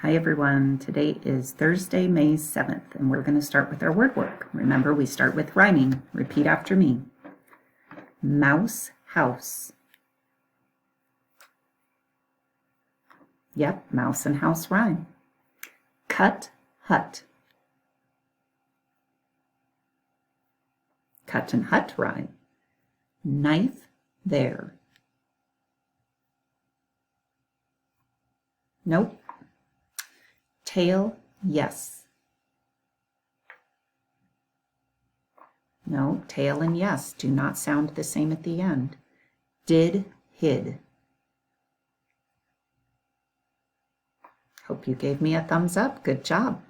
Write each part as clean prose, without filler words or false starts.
Hi everyone, today is Thursday, May 7th, and we're going to start with our word work. Remember, we start with rhyming. Repeat after me. Mouse, house. Yep, mouse and house rhyme. Cut, hut. Cut and hut rhyme. Knife, there. Nope. Tail, yes. No, tail and yes do not sound the same at the end. Did, hid. Hope you gave me a thumbs up. Good job.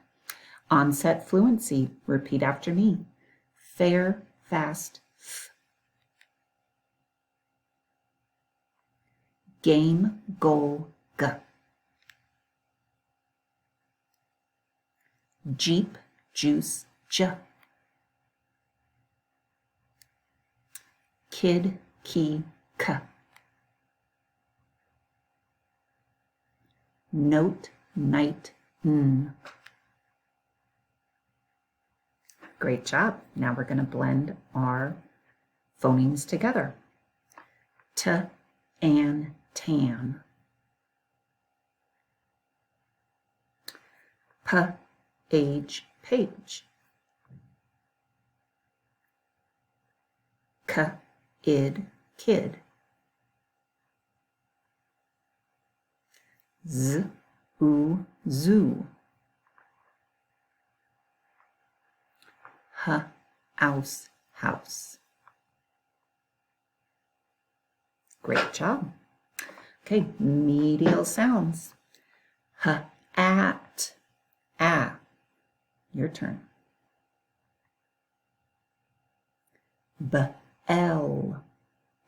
Onset fluency. Repeat after me. Fair, fast, f. Game, goal, g. Jeep, juice, j. Kid, key, k. Note, night, n. Great job. Now we're going to blend our phonemes together. T, an, tan. P, age, page. K, id, kid. Z, oo, zoo. H, ouse, house. Great job. Okay, medial sounds. H, at, a. Your turn. B, l,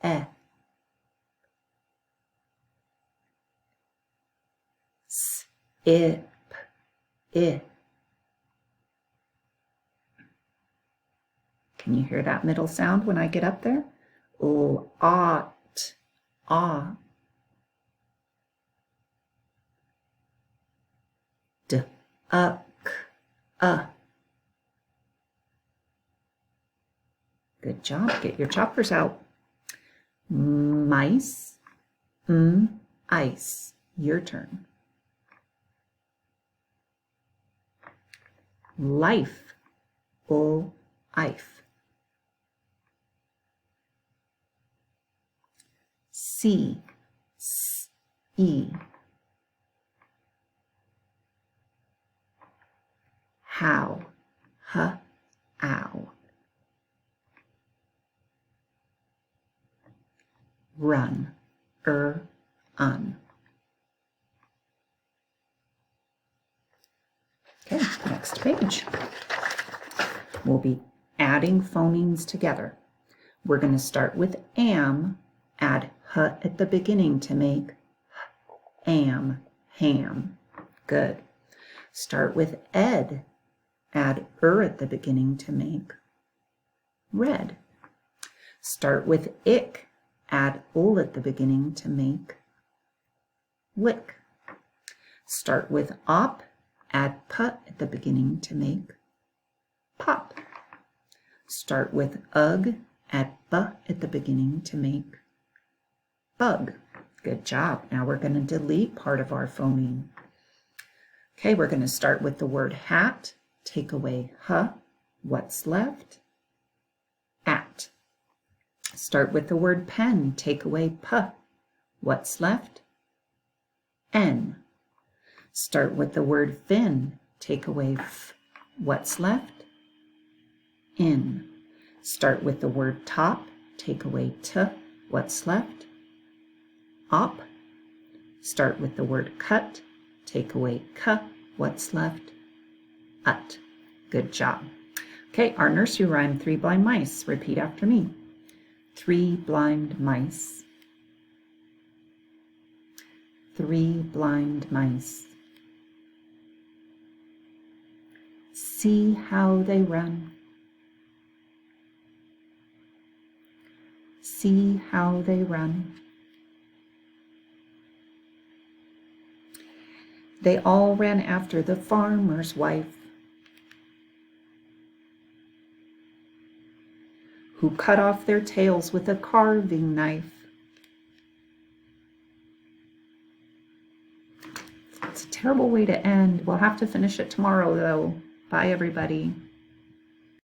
e. S, ip, I. Can you hear that middle sound when I get up there? L, ought, ah. D, uck, Good job. Get your choppers out. Mice, ice. Your turn. Life, ife. See, e. How, ow. Run, un. Okay, next page. We'll be adding phonemes together. We're going to start with am, add h at the beginning to make am, ham. Good. Start with ed, add at the beginning to make red. Start with ick, add ul at the beginning to make lick. Start with op, add put at the beginning to make pop. Start with ugh, add bu at the beginning to make bug. Good job. Now we're going to delete part of our phoneme. Okay, we're going to start with the word hat. Take away h. What's left? At. Start with the word pen. Take away p. What's left? N. Start with the word fin. Take away f. What's left? In. Start with the word top. Take away t. What's left? Op. Start with the word cut. Take away k. What's left? Ut. Good job. Okay, our nursery rhyme, 3 blind mice. Repeat after me. 3 blind mice. 3 blind mice. See how they run. See how they run. They all ran after the farmer's wife, who cut off their tails with a carving knife. It's a terrible way to end. We'll have to finish it tomorrow, though. Bye, everybody.